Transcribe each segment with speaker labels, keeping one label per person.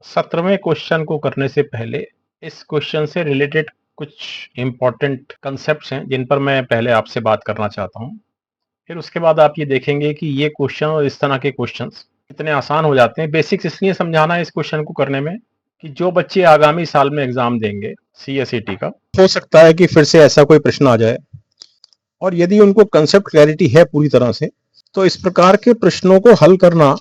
Speaker 1: 17वें question को करने से पहले इस क्वेश्चन से रिलेटेड कुछ इम्पोर्टेंट कंसेप्ट्स हैं जिन पर मैं पहले आपसे बात करना चाहता हूँ। फिर उसके बाद आप ये देखेंगे कि ये क्वेश्चन और इस तरह के क्वेश्चंस कितने आसान हो जाते हैं। बेसिक्स इसलिए समझाना है इस क्वेश्चन को करने में कि जो बच्चे आगामी साल में एग्जाम देंगे CSET का, हो सकता है कि फिर से ऐसा कोई प्रश्न आ जाए और यदि उनको कंसेप्ट क्लैरिटी है पूरी तरह से तो इस प्रकार के प्रश्नों को हल करना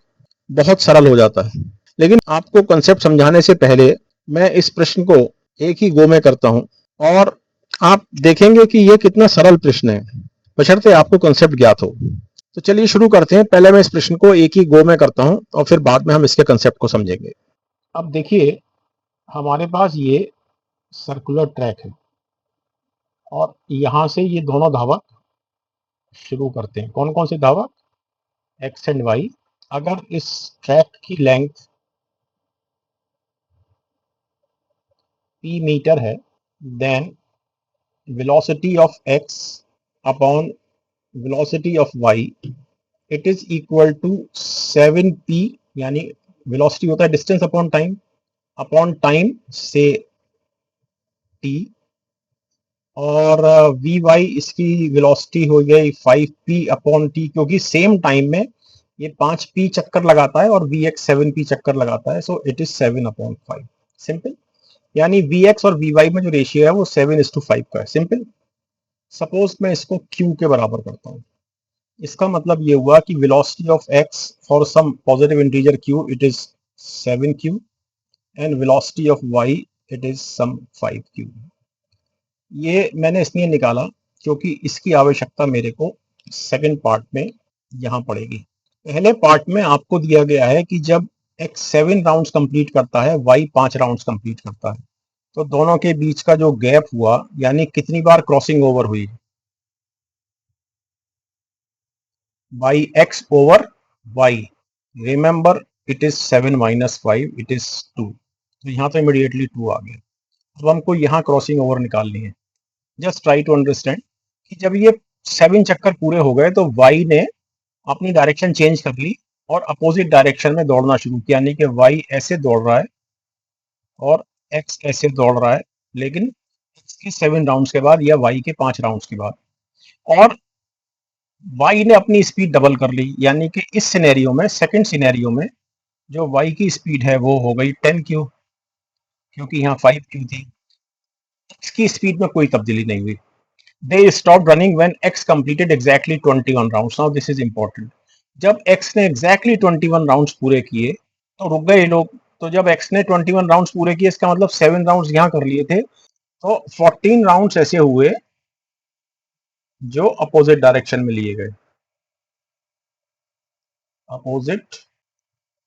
Speaker 1: बहुत सरल हो जाता है। लेकिन आपको कंसेप्ट समझाने से पहले मैं इस प्रश्न को एक ही गो में करता हूं और आप देखेंगे कि यह कितना सरल प्रश्न है, बशर्ते आपको कंसेप्ट ज्ञात हो। तो चलिए शुरू करते हैं। पहले मैं इस प्रश्न को एक ही गो में करता हूं और फिर बाद में हम इसके कंसेप्ट को समझेंगे। अब देखिए, हमारे पास ये सर्कुलर ट्रैक है और यहां से ये दोनों धावक शुरू करते हैं। कौन कौन से धावक? X and y. अगर इस ट्रैक की लेंथ p मीटर है, then velocity of x upon velocity of y it is equal to 7p, यानी velocity होता है distance upon time से t, और vy इसकी velocity हो गई 5p upon t, क्योंकि सेम टाइम में ये 5p चक्कर लगाता है और vx 7p चक्कर लगाता है, सो इट इज 7/5। सिंपल, यानी vx और vy में जो रेशियो है वो 7:5 का है। सिंपल। सपोज मैं इसको q के बराबर करता हूँ, इसका मतलब ये हुआ कि velocity of x for some positive integer q it is 7q and velocity of y it is some 5q। ये मैंने इसलिए निकाला क्योंकि इसकी आवश्यकता मेरे को सेकंड पार्ट में यहाँ पड़ेगी। पहले पार्ट में आपको दिया गया है कि जब x 7 राउंड्स कंप्लीट करता है, y 5 राउंड्स कंप्लीट करता है, तो दोनों के बीच का जो गैप हुआ, यानी कितनी बार क्रॉसिंग ओवर हुई, by x over y, remember it is 7 minus 5 it is 2, तो यहाँ तो इमीडिएटली 2 आ गया। अब हमको यहाँ क्रॉसिंग ओवर निकालनी है। जस्ट ट्राई टू अंडरस्टैंड कि जब ये 7 चक्कर पूरे हो गए तो y ने अपनी डायरेक्शन चेंज कर ली और अपोजिट डायरेक्शन में दौड़ना शुरू किया, यानी कि y ऐसे दौड़ रहा है और x ऐसे दौड़ रहा है, लेकिन x के 7 राउंड्स के बाद या y के 5 राउंड्स के बाद, और y ने अपनी स्पीड डबल कर ली, यानी कि इस सिनेरियो में, सेकंड सिनेरियो में जो y की स्पीड है वो हो गई 10q, क्योंकि यहाँ 5q थी। x की स्पीड में कोई तब्दीली नहीं हुई। They stop running when x completed exactly 21 rounds. Now this is important. जब x ने एग्जैक्टली 21 राउंड्स पूरे किए तो रुक गए लोग। तो जब x ने 21 राउंड्स पूरे किए, इसका मतलब 7 राउंड्स यहाँ कर लिए थे, तो 14 राउंड्स ऐसे हुए जो अपोजिट डायरेक्शन में लिए गए, अपोजिट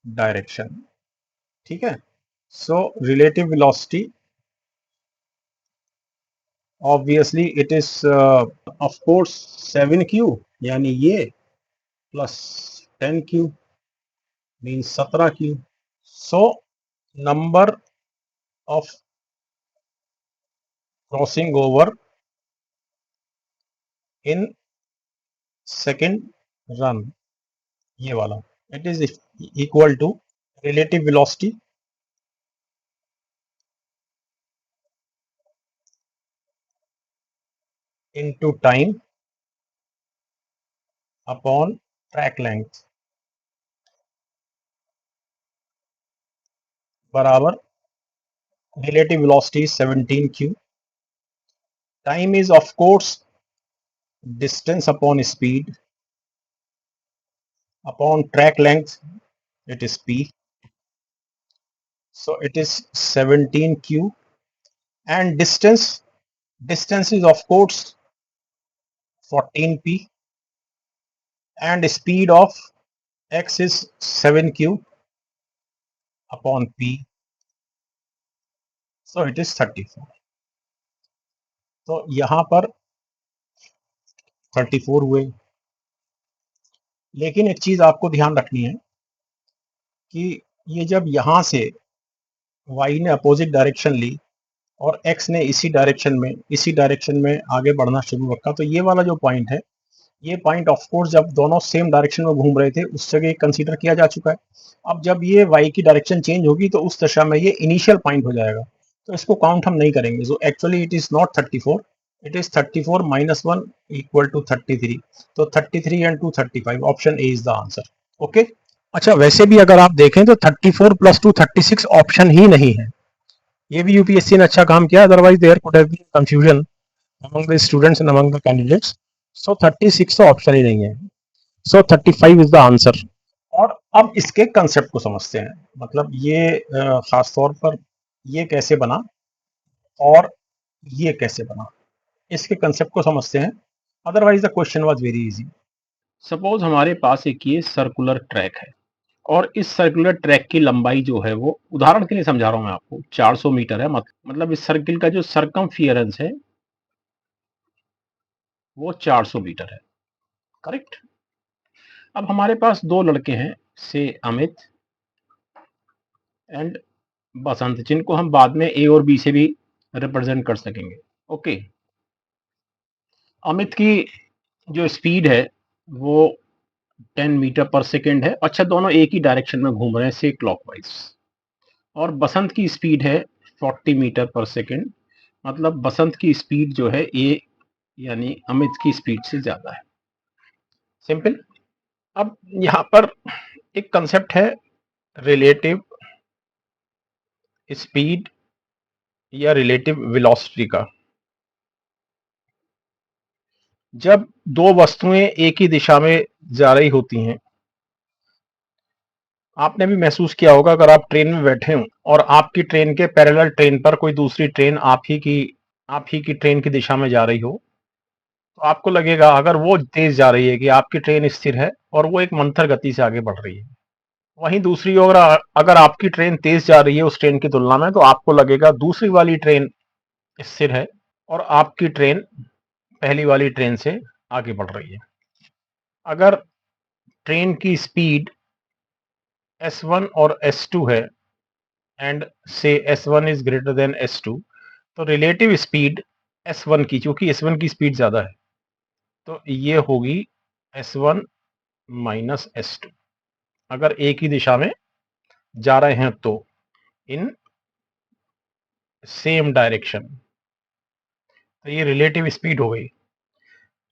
Speaker 1: डायरेक्शन। ठीक है। So relative velocity obviously it is of course 7q, यानी ये plus 10q means 17q। So number of crossing over in second run, ये वाला, it is equal to relative velocity into time upon track length बराबर relative velocity is 17q, time is of course distance upon speed upon track length, it is p, so it is 17q, and distance is of course 14p, and speed of x is 7q upon p, so it is 34। तो यहां पर 34 हुए। लेकिन एक चीज आपको ध्यान रखनी है कि ये जब यहां से y ने अपोजिट डायरेक्शन ली और x ने इसी डायरेक्शन में आगे बढ़ना शुरू रखा, तो ये वाला जो पॉइंट है ये पॉइंट ऑफ कोर्स जब दोनों सेम डायरेक्शन में घूम रहे थे उस जगह कंसीडर किया जा चुका है। अब जब ये y की डायरेक्शन चेंज होगी तो उस दशा में ये इनिशियल पॉइंट हो जाएगा, तो इसको काउंट हम नहीं करेंगे। So actually it is not 34, it is 34 minus 1 equal to 33। तो 33 and 2 35, option A is the answer. Okay. अच्छा, वैसे भी अगर आप देखें तो 34 प्लस 2 36 ऑप्शन ही नहीं है। ये भी यूपीएससी ने अच्छा काम किया, otherwise there could have been confusion among the students and among the candidates. So 36 तो ऑप्शन ही नहीं है। So 35 is the answer. और अब इसके कंसेप्ट को समझते हैं, मतलब ये खास तौर पर ये कैसे बना और ये कैसे बना, इसके कंसेप्ट को समझते हैं। Otherwise the question was very easy. Suppose हमारे पास एक ये सर्कुलर ट्रैक है और इस सर्कुलर ट्रैक की लंबाई जो है वो, उदाहरण के लिए समझा रहा हूं मैं आपको, 400 मीटर है। मतलब इस सर्किल का जो सरकमफियरेंस है वो 400 मीटर है, करेक्ट। अब हमारे पास दो लड़के हैं, से अमित एंड बसंत, जिनको हम बाद में ए और बी से भी रिप्रेजेंट कर सकेंगे। ओके। अमित की जो स्पीड है वो 10 मीटर पर सेकेंड है। अच्छा, दोनों एक ही डायरेक्शन में घूम रहे हैं, से क्लॉकवाइज। और बसंत की स्पीड है 40 मीटर पर सेकेंड। मतलब बसंत की स्पीड जो है ए यानी अमित की स्पीड से ज्यादा है। सिंपल। अब यहां पर एक कंसेप्ट है रिलेटिव स्पीड या रिलेटिव वेलोसिटी का। जब दो वस्तुएं एक ही दिशा में जा रही होती हैं, आपने भी महसूस किया होगा, अगर आप ट्रेन में बैठे हो और आपकी ट्रेन के पैरेलल ट्रेन पर कोई दूसरी ट्रेन आप ही की ट्रेन की दिशा में जा रही हो, तो आपको लगेगा, अगर वो तेज जा रही है, कि आपकी ट्रेन स्थिर है और वो एक मंथर गति से आगे बढ़ रही है। वहीं दूसरी ओर अगर आपकी ट्रेन तेज जा रही है उस ट्रेन की तुलना में, तो आपको लगेगा दूसरी वाली ट्रेन स्थिर है और आपकी ट्रेन पहली वाली ट्रेन से आगे बढ़ रही है। अगर ट्रेन की स्पीड S1 और S2 है एंड से S1 is greater than S2, तो रिलेटिव स्पीड S1 की, क्योंकि S1 की स्पीड ज्यादा है, तो ये होगी S1 माइनस S2। अगर एक ही दिशा में जा रहे हैं तो इन सेम डायरेक्शन, तो ये रिलेटिव स्पीड हो गई।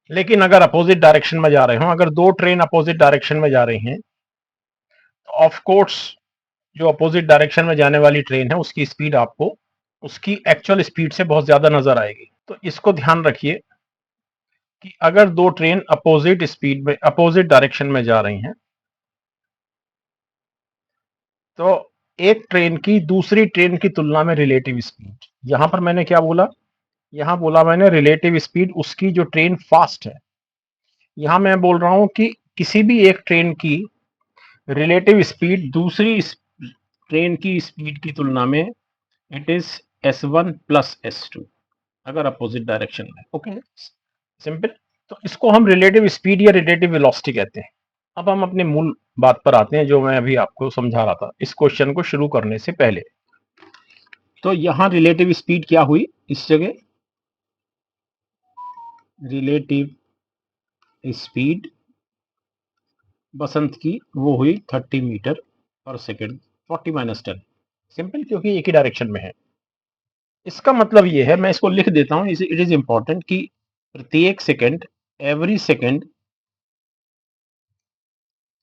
Speaker 1: लेकिन अगर अपोजिट डायरेक्शन में जा रहे हो, अगर दो ट्रेन अपोजिट डायरेक्शन में जा रही हैं, तो ऑफ कोर्स जो अपोजिट डायरेक्शन में जाने वाली ट्रेन है उसकी स्पीड आपको उसकी एक्चुअल स्पीड से बहुत ज्यादा नजर आएगी। तो इसको ध्यान रखिए कि अगर दो ट्रेन अपोजिट स्पीड में अपोजिट डायरेक्शन में जा रही हैं, तो एक ट्रेन की दूसरी ट्रेन की तुलना में रिलेटिव स्पीड, यहां पर मैंने क्या बोला, यहां बोला मैंने रिलेटिव स्पीड उसकी जो ट्रेन फास्ट है। यहां मैं बोल रहा हूं कि किसी भी एक ट्रेन की रिलेटिव स्पीड दूसरी ट्रेन की स्पीड की तुलना में it is S1 plus S2, अगर अपोजिट डायरेक्शन में। Okay, simple. तो इसको हम रिलेटिव स्पीड या रिलेटिव वेलोसिटी कहते हैं। अब हम अपने मूल बात पर आते हैं, जो मैं अभी आपको समझा रहा था इस क्वेश्चन को शुरू करने से पहले। तो यहां रिलेटिव स्पीड क्या हुई, इस जगह रिलेटिव स्पीड बसंत की वो हुई 30 metre per second, 40 minus 10। Simple, क्योंकि एक ही डायरेक्शन में है। इसका मतलब ये है, मैं इसको लिख देता हूं, इट इज इंपॉर्टेंट कि प्रत्येक सेकेंड, एवरी सेकेंड,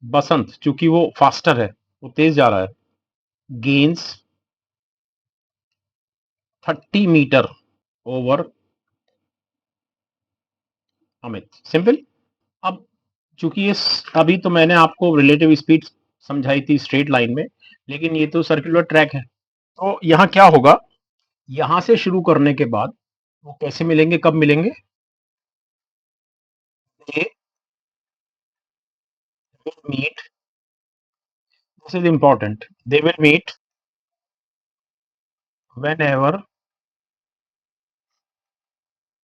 Speaker 1: बसंत चूंकि वो फास्टर है, वो तेज जा रहा है, gains 30 metre over Amit. Simple. अब चूंकि ये अभी तो मैंने आपको रिलेटिव स्पीड समझाई थी स्ट्रेट लाइन में, लेकिन ये तो सर्कुलर ट्रैक है। तो यहाँ क्या होगा, यहां से शुरू करने के बाद वो कैसे मिलेंगे, कब मिलेंगे, they will meet, this is important, they will meet whenever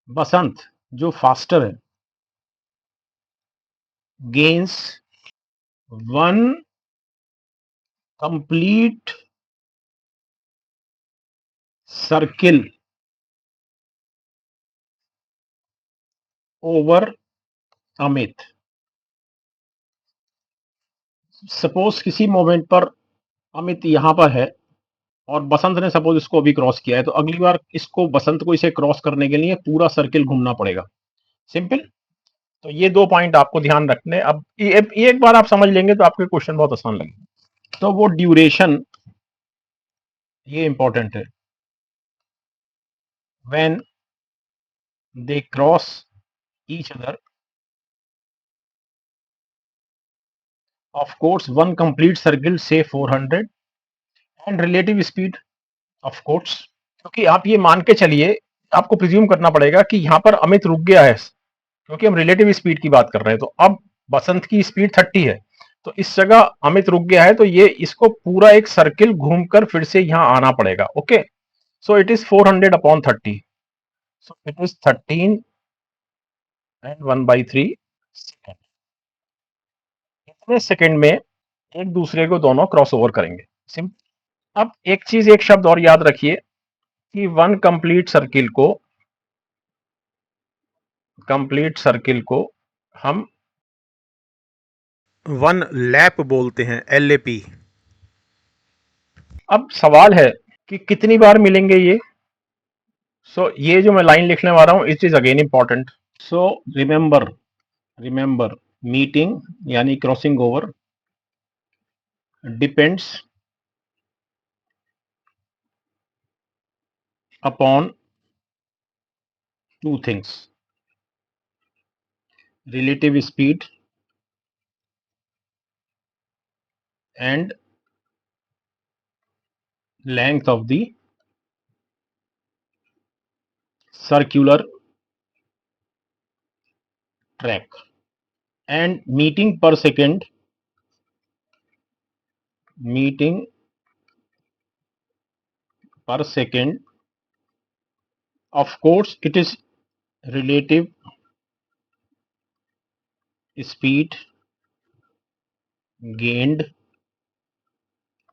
Speaker 1: बसंत जो फास्टर है gains one complete circle over Amit, suppose किसी मोमेंट पर अमित यहां पर है और बसंत ने सपोज इसको अभी क्रॉस किया है, तो अगली बार इसको बसंत को इसे क्रॉस करने के लिए पूरा सर्किल घूमना पड़ेगा। सिंपल। तो ये 2 पॉइंट आपको ध्यान रखने। अब ये एक बार आप समझ लेंगे तो आपके क्वेश्चन बहुत आसान लगेगा। तो वो ड्यूरेशन, ये इंपॉर्टेंट है। When they cross each other, of course one complete circle से 400 and relative speed, of course, क्योंकि आप ये मान के चलिए, आपको प्रिज्यूम करना पड़ेगा कि यहां पर अमित रुक गया है, क्योंकि हम रिलेटिव स्पीड की बात कर रहे हैं। तो अब बसंत की स्पीड 30 है, तो इस जगह अमित रुक गया है, तो ये इसको पूरा एक सर्किल घूमकर फिर से यहां आना पड़ेगा। Okay, so it is 400/30, so it is 13 and 1/3 second. इतने सेकेंड में एक दूसरे को दोनों क्रॉस ओवर करेंगे। सिंपल। अब एक चीज, एक शब्द और याद रखिए कि वन कंप्लीट सर्किल को हम वन लैप बोलते हैं, LAP। अब सवाल है कि कितनी बार मिलेंगे ये। सो ये जो मैं लाइन लिखने वाला हूं, it is again important. So remember meeting यानी crossing over depends upon 2 things: relative speed and length of the circular track, and meeting per second of course it is relative speed gained,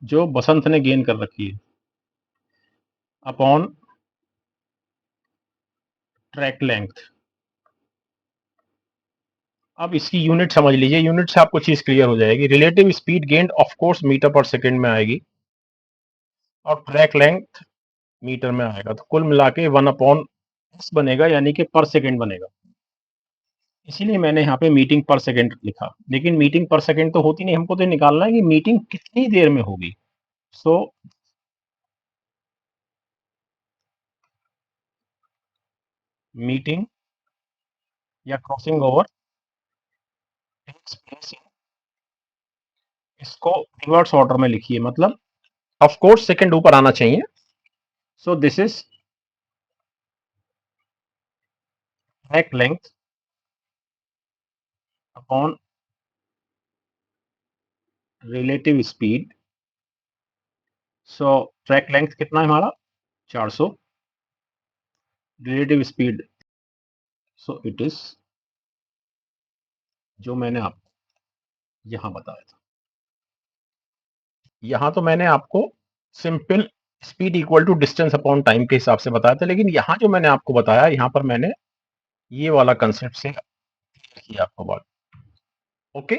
Speaker 1: जो बसंत ने gain कर रखी है, upon track length. अब इसकी unit समझ लीजिए, यूनिट से आपको चीज क्लियर हो जाएगी। Relative speed gained of course metre per second में आएगी और ट्रैक लेंथ मीटर में आएगा, तो कुल मिला के 1/s बनेगा, यानी कि पर सेकेंड बनेगा। इसीलिए मैंने यहाँ पे मीटिंग पर सेकेंड लिखा, लेकिन मीटिंग पर सेकेंड तो होती नहीं, हमको तो निकालना है कि मीटिंग कितनी देर में होगी। सो मीटिंग या crossing over takes place in, इसको रिवर्स ऑर्डर में लिखिए, मतलब ऑफ कोर्स सेकेंड ऊपर आना चाहिए। So this is track length upon relative speed. So track length कितना है हमारा, 400, relative speed, so it is जो मैंने आपको यहां बताया था। यहां तो मैंने आपको simple speed equal to distance upon time के हिसाब से बताया था, लेकिन यहां जो मैंने आपको बताया, यहां पर मैंने ये वाला कंसेप्ट से किया आपको बात। ओके,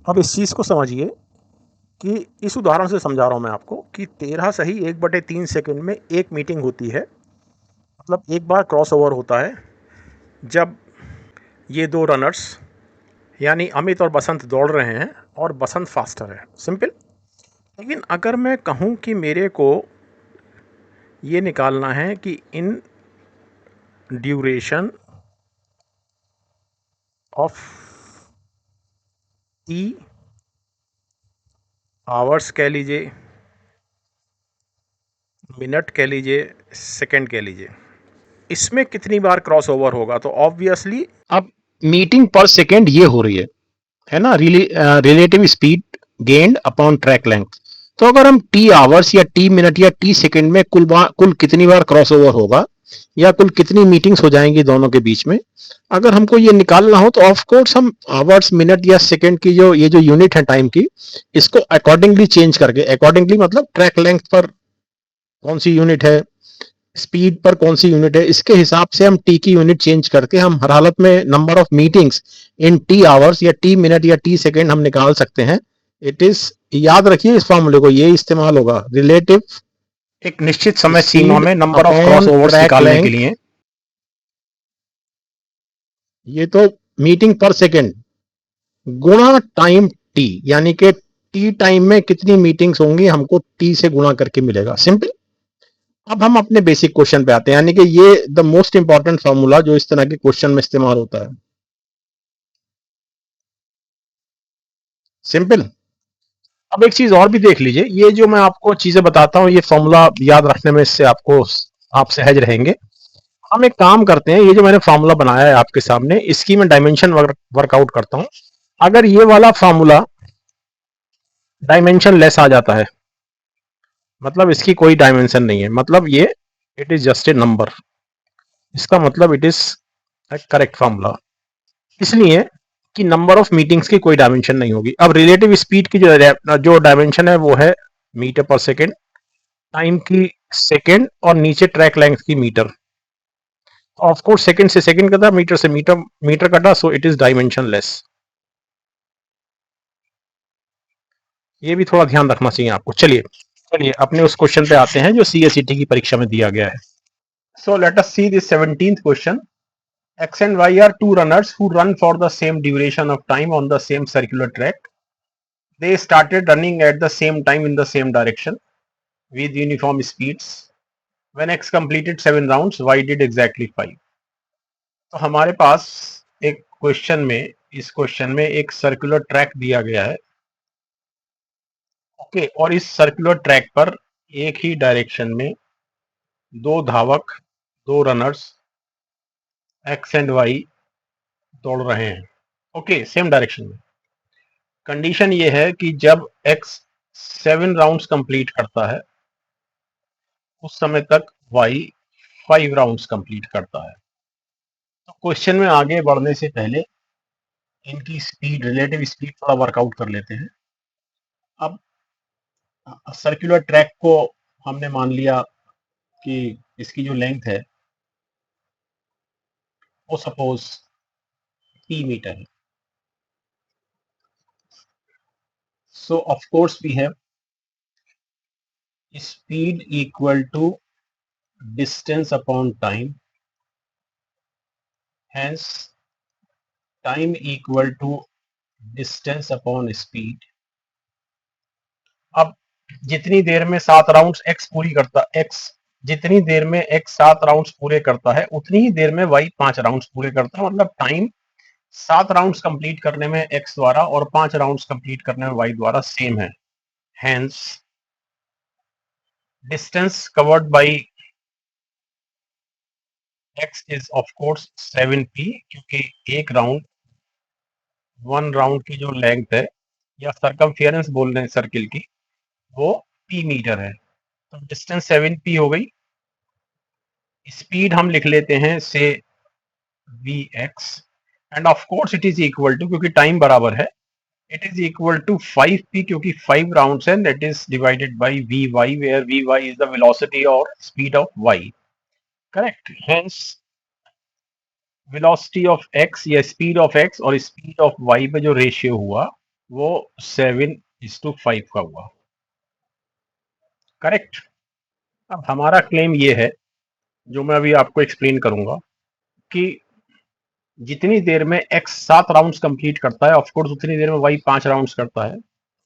Speaker 1: अब इस चीज को समझिए कि इस उदाहरण से समझा रहा हूं मैं आपको कि 13 सही 1/3 सेकेंड में एक मीटिंग होती है, मतलब एक बार क्रॉस ओवर होता है जब ये 2 रनर्स यानी अमित और बसंत दौड़ रहे हैं और बसंत फास्टर है। सिंपल। लेकिन अगर मैं कहूं कि मेरे को ये निकालना है कि in duration of T hours कह लीजिए, मिनट कह लीजिए, सेकंड कह लीजिए, इसमें कितनी बार क्रॉस ओवर होगा, तो ऑब्वियसली अब मीटिंग पर सेकेंड ये हो रही है ना, relative speed gained upon track length. तो अगर हम टी आवर्स या टी मिनट या टी सेकेंड में कुल कितनी बार क्रॉस ओवर होगा या कुल कितनी मीटिंग्स हो जाएंगी दोनों के बीच में, अगर हमको ये निकालना हो, तो ऑफ कोर्स हम आवर्स मिनट या सेकेंड की ये जो यूनिट है टाइम की, इसको अकॉर्डिंगली चेंज करके, अकॉर्डिंगली मतलब ट्रैक लेंथ पर कौन सी यूनिट है, स्पीड पर कौन सी यूनिट है, इसके हिसाब से हम टी की यूनिट चेंज करके हम हर हालत में number of meetings in T hours या टी मिनट या टी सेकेंड हम निकाल सकते हैं। इट इज, याद रखिए इस फॉर्मूले को, ये इस्तेमाल होगा रिलेटिव एक निश्चित समय सीमा में नंबर ऑफ क्रॉसओवर्स निकालने के लिए। ये तो मीटिंग पर सेकेंड गुणा टाइम टी, यानी कि टी टाइम में कितनी मीटिंग्स होंगी हमको टी से गुणा करके मिलेगा, सिंपल। अब हम अपने बेसिक क्वेश्चन पे आते हैं, यानी कि ये द मोस्ट इंपॉर्टेंट फॉर्मूला जो इस तरह के क्वेश्चन में इस्तेमाल होता है। सिंपल। अब एक चीज और भी देख लीजिए, ये जो मैं आपको चीजें बताता हूं, ये फॉर्मूला याद रखने में इससे आपको आप सहज रहेंगे। हम एक काम करते हैं, ये जो मैंने फॉर्मूला बनाया है आपके सामने, इसकी मैं डायमेंशन वर्कआउट करता हूं। अगर ये वाला फॉर्मूला डायमेंशन लेस आ जाता है, मतलब इसकी कोई डायमेंशन नहीं है, मतलब ये it is just a number, इसका मतलब इट इज करेक्ट फॉर्मूला, इसलिए कि नंबर ऑफ मीटिंग्स की कोई डायमेंशन नहीं होगी। अब रिलेटिव स्पीड की जो डायमेंशन है वो है मीटर पर सेकेंड, टाइम की सेकेंड, और नीचे ट्रैक लेंथ की मीटर। ऑफ कोर्स सेकेंड से सेकेंड कटा, मीटर से मीटर, मीटर कटा, सो इट इज डायमेंशन लेस। ये भी थोड़ा ध्यान रखना चाहिए आपको। चलिए चलिए अपने उस क्वेश्चन पे आते हैं जो सीएसईटी की परीक्षा में दिया गया है। So let us see this 17th question. X and Y are two runners who run for the same duration of time on the same circular track. They started running at the same time in the same direction with uniform speeds. When X completed 7 rounds, Y did exactly 5. तो हमारे पास एक question में, इस question में एक circular track दिया गया है, ओके, और इस सर्कुलर ट्रैक पर एक ही डायरेक्शन में दो धावक, दो रनर्स X एंड Y दौड़ रहे हैं, ओके, सेम डायरेक्शन में। कंडीशन ये है कि जब X 7 राउंड्स कंप्लीट करता है उस समय तक Y 5 राउंड्स कंप्लीट करता है। तो क्वेश्चन में आगे बढ़ने से पहले इनकी स्पीड, रिलेटिव स्पीड थोड़ा वर्कआउट कर लेते हैं। अब सर्कुलर ट्रैक को हमने मान लिया कि इसकी जो लेंथ है वो सपोज P मीटर है। So of course we have speed equal to distance upon time, hence time equal to distance upon speed. अब जितनी देर में 7 राउंड्स एक्स पूरी करता, एक्स जितनी देर में एक्स 7 राउंड्स पूरे करता है उतनी ही देर में वाई 5 राउंड्स पूरे करता है, मतलब टाइम 7 राउंड्स कंप्लीट करने में एक्स द्वारा और 5 राउंड्स कंप्लीट करने में वाई द्वारा सेम है। Hence distance covered by x is of course 7p, क्योंकि एक राउंड, 1 राउंड की जो लेंथ है या सर्कमफेरेंस बोल रहे हैं सर्किल की, वो p मीटर है। तो डिस्टेंस 7p हो गई। स्पीड हम लिख लेते हैं से vx, and of course it is equal to, क्योंकि टाइम बराबर है, it is equal to 5p, क्योंकि 5 राउंड्स है, that is divided by vy, where vy is the velocity और speed of y, correct. Hence velocity of x या speed of x और speed of y पे जो ratio हुआ वो 7:5 का हुआ, करेक्ट। अब हमारा क्लेम ये है, जो मैं अभी आपको एक्सप्लेन करूंगा, कि जितनी देर में x 7 राउंड्स कंप्लीट करता है, ऑफ कोर्स उतनी देर में y 5 राउंड्स करता है,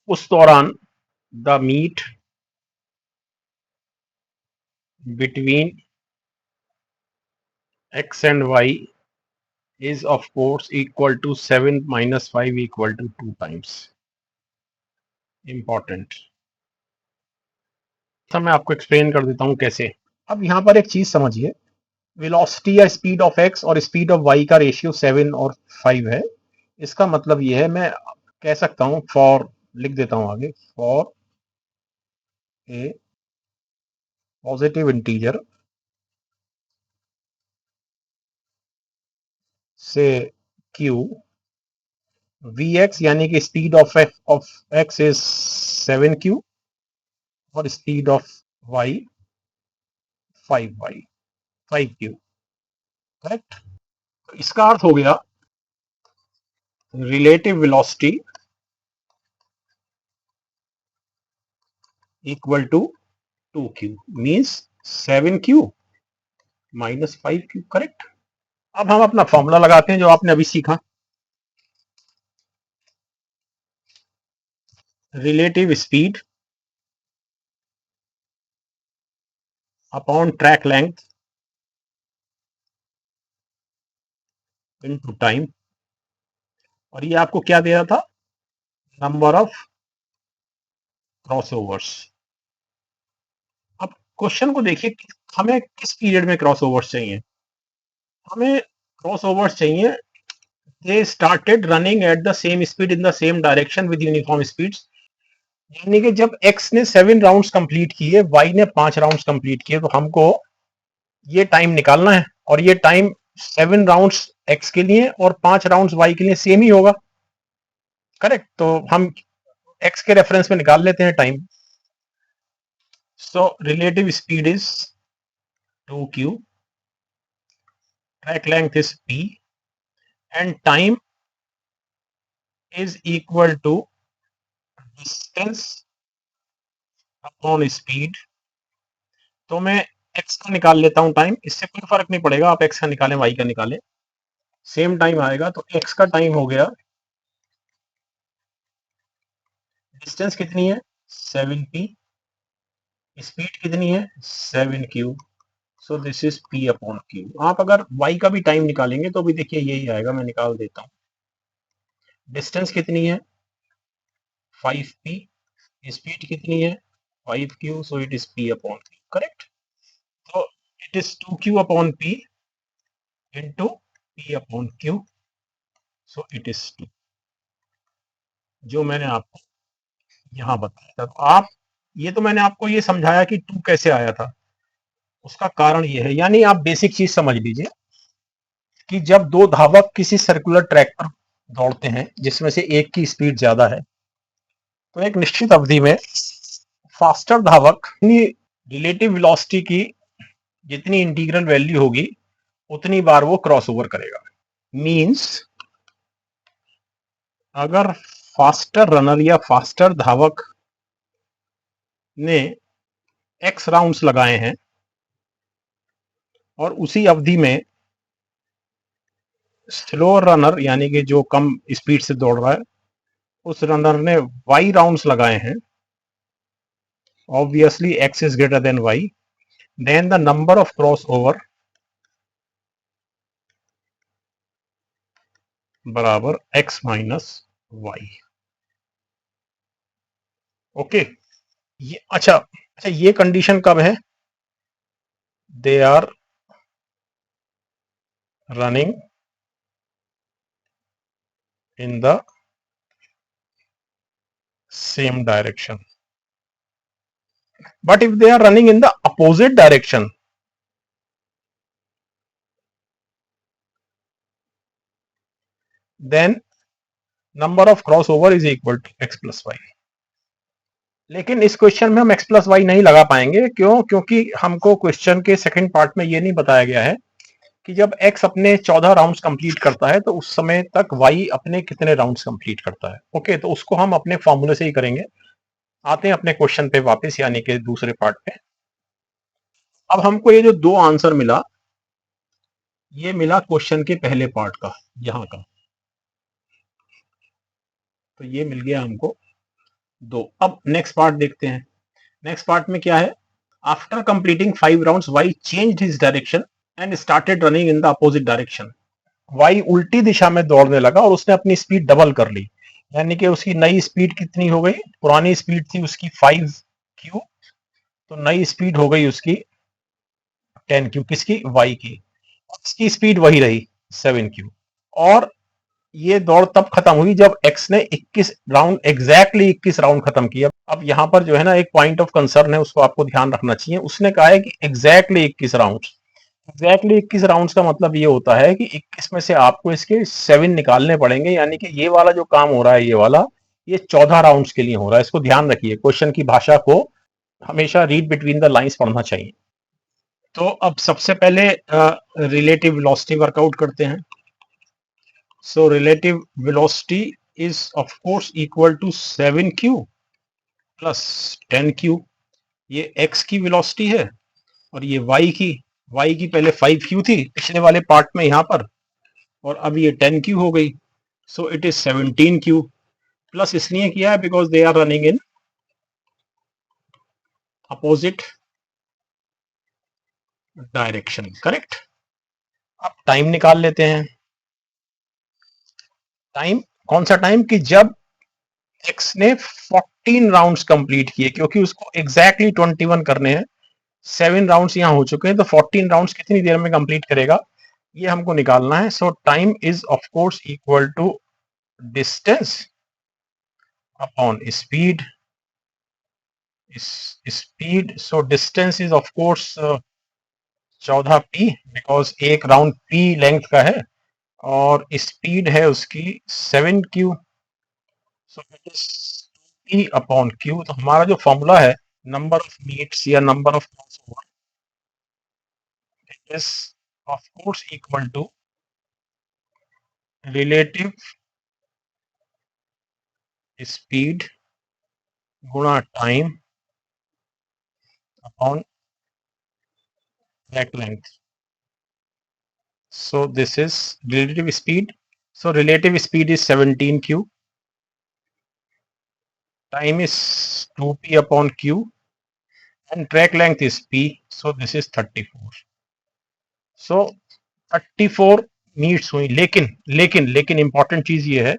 Speaker 1: उस दौरान the meet between x and y is of course equal to 7 minus 5 equal to 2 times. Important, तो मैं आपको एक्सप्लेन कर देता हूं कैसे। अब यहां पर एक चीज समझिए, वेलोसिटी या स्पीड ऑफ x और स्पीड ऑफ y का रेशियो 7 और 5 है। इसका मतलब यह है, मैं कह सकता हूं फॉर, लिख देता हूं आगे, फॉर ए पॉजिटिव इंटीजर से q, vx यानी कि speed of x is 7q और speed of y 5y 5q, correct. तो इसका अर्थ हो गया relative velocity equal to 2q means 7q minus 5q, correct. अब हम अपना फॉर्मूला लगाते हैं जो आपने अभी सीखा, relative speed upon track length into time, और ये आपको क्या दे रहा था, नंबर ऑफ क्रॉसओवर्स। अब क्वेश्चन को देखिए, हमें किस पीरियड में क्रॉसओवर्स चाहिए, हमें क्रॉसओवर्स चाहिए, they started running at the same speed in the same direction with uniform speeds, यानी कि जब x ने 7 राउंड्स कंप्लीट किए, y ने 5 राउंड्स कंप्लीट किए, तो हमको ये टाइम निकालना है, और ये टाइम 7 राउंड्स x के लिए और 5 राउंड्स y के लिए सेम ही होगा, करेक्ट। तो हम x के रेफरेंस में निकाल लेते हैं time. So relative speed is 2q, track length is p, and time is equal to distance upon speed। तो मैं x का निकाल लेता हूं टाइम, इससे कोई फर्क नहीं पड़ेगा, आप x का निकालें y का निकालें, सेम टाइम आएगा। तो x का टाइम हो गया, डिस्टेंस कितनी है 7p, स्पीड कितनी है 7q, so this is p upon q। आप अगर y का भी टाइम निकालेंगे तो भी देखिए यही आएगा, मैं निकाल देता हूं, डिस्टेंस कितनी है 5p, स्पीड कितनी है 5q, so it is p upon q, correct. तो it is 2q upon p into p upon q, so it is 2, जो मैंने आपको यहां बताया था। तो आप, ये तो मैंने आपको ये समझाया कि 2 कैसे आया था, उसका कारण ये है, यानी आप बेसिक चीज समझ लीजिए कि जब दो धावक किसी सर्कुलर ट्रैक पर दौड़ते हैं जिसमें से एक की स्पीड ज्यादा है, तो एक निश्चित अवधि में फास्टर धावक रिलेटिव वेलोसिटी की जितनी इंटीग्रल वैल्यू होगी उतनी बार वो क्रॉस ओवर करेगा। मींस अगर फास्टर रनर या फास्टर धावक ने x राउंड्स लगाए हैं और उसी अवधि में स्लो रनर यानी कि जो कम स्पीड से दौड़ रहा है उस रनर ने y राउंड्स लगाए हैं, obviously x is greater than y, then the number of crossover बराबर x माइनस y। ओके, ये अच्छा अच्छा, ये कंडीशन कब है, they are running in the same direction, but if they are running in the opposite direction, then number of crossover is equal to x plus y। लेकिन इस question में हम x प्लस वाई नहीं लगा पाएंगे, क्यों, क्योंकि हमको क्वेश्चन के सेकंड पार्ट में ये नहीं बताया गया है कि जब x अपने 14 राउंड्स कंप्लीट करता है तो उस समय तक y अपने कितने राउंड्स कंप्लीट करता है। ओके, तो उसको हम अपने फॉर्मूले से ही करेंगे। आते हैं अपने क्वेश्चन पे वापस, यानी कि दूसरे पार्ट पे। अब हमको ये जो दो आंसर मिला, ये मिला क्वेश्चन के पहले पार्ट का, यहाँ का, तो ये मिल गया हमको दो। अब नेक्स्ट पार्ट देखते हैं। नेक्स्ट पार्ट में क्या है, after completing 5 rounds y changed his direction and started running in the opposite direction. Y उल्टी दिशा में दौड़ने लगा और उसने अपनी स्पीड डबल कर ली, यानी कि उसकी नई स्पीड कितनी हो गई, पुरानी स्पीड थी उसकी 5q, तो नई स्पीड हो गई उसकी 10q, किसकी, वाई की। उसकी स्पीड वही रही 7q, और ये दौड़ तब खत्म हुई जब x ने 21 राउंड, एग्जैक्टली 21 राउंड खत्म किया। अब यहाँ पर जो है ना एक पॉइंट ऑफ कंसर्न है, उसको आपको ध्यान रखना चाहिए। उसने कहा है कि एग्जैक्टली 21 राउंड, एग्जैक्टली 21 राउंड्स का मतलब ये होता है कि 21 में से आपको इसके 7 निकालने पड़ेंगे, यानी कि ये वाला जो काम हो रहा है, ये वाला, ये 14 राउंड्स के लिए हो रहा है। इसको ध्यान रखिए, क्वेश्चन की भाषा को हमेशा रीड बिटवीन द लाइंस पढ़ना चाहिए। तो अब सबसे पहले रिलेटिव वेलोसिटी वर्कआउट करते हैं. So relative velocity is of course equal to 7q plus 10q. ये x की वेलोसिटी है और ये y की पहले 5q थी पिछले वाले पार्ट में यहाँ पर, और अब ये 10q हो गई. सो इट इज 17q. प्लस इसलिए किया है because they are running in opposite direction. Correct. अब टाइम निकाल लेते हैं. टाइम कौन सा टाइम? कि जब x ने 14 राउंड्स कंप्लीट किए, क्योंकि उसको एग्जैक्टली 21 करने हैं. 7 राउंड्स यहाँ हो चुके हैं, तो 14 राउंड्स कितनी देर में कंप्लीट करेगा ये हमको निकालना है. So time is of course equal to distance upon speed. Speed, so distance is of course 14p because एक राउंड p लेंथ का है और स्पीड है उसकी 7q. So it is p upon q. तो हमारा जो फॉर्मूला है नंबर ऑफ मीट्स या number of crossover, it is of course equal to relative speed गुणा time upon track length. So this is relative speed. So relative speed is 17q. Time is 2p upon q. And track length is p. So this is 34. So 34 meets हुई. लेकिन important चीज ये है,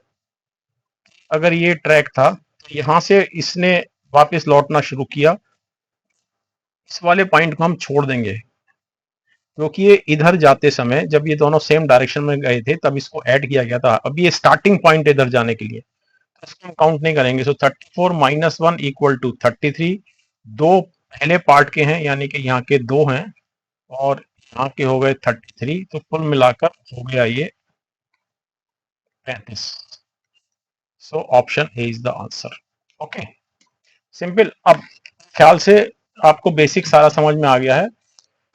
Speaker 1: अगर ये track था तो यहां से इसने वापस लौटना शुरू किया, इस वाले पॉइंट को हम छोड़ देंगे क्योंकि ये इधर जाते समय जब ये दोनों सेम डायरेक्शन में गए थे तब इसको ऐड किया गया था. अभी ये स्टार्टिंग पॉइंट इधर जाने के लिए, तो इसको हम काउंट नहीं करेंगे. सो 34 माइनस 1 इक्वल टू 33. दो पहले पार्ट के हैं यानी कि यहाँ के 2 हैं और यहाँ के हो गए 33, तो कुल मिलाकर हो गया ये 35. So option A is the answer. Okay, simple. अब ख्याल से आपको बेसिक सारा समझ में आ गया है.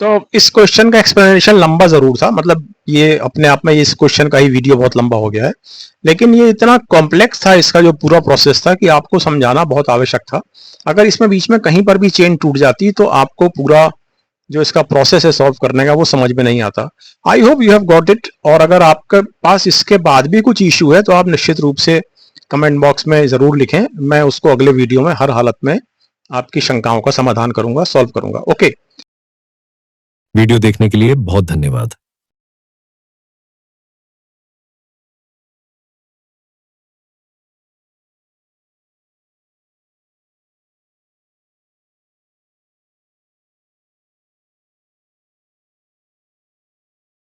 Speaker 1: तो इस क्वेश्चन का एक्सप्लेनेशन लंबा जरूर था, मतलब ये अपने आप में इस क्वेश्चन का ही वीडियो बहुत लंबा हो गया है, लेकिन ये इतना कॉम्प्लेक्स था इसका जो पूरा प्रोसेस था कि आपको समझाना बहुत आवश्यक था. अगर इसमें बीच में कहीं पर भी चेन टूट जाती तो आपको पूरा जो इसका प्रोसेस है सॉल्व करने का वो समझ में नहीं आता. I hope you have got it. और अगर आपके पास इसके बाद भी कुछ इश्यू है तो आप निश्चित रूप से कमेंट बॉक्स में जरूर लिखें. मैं उसको अगले वीडियो में हर हालत में आपकी शंकाओं का समाधान करूंगा, सॉल्व करूंगा. ओके.
Speaker 2: वीडियो देखने के लिए बहुत धन्यवाद.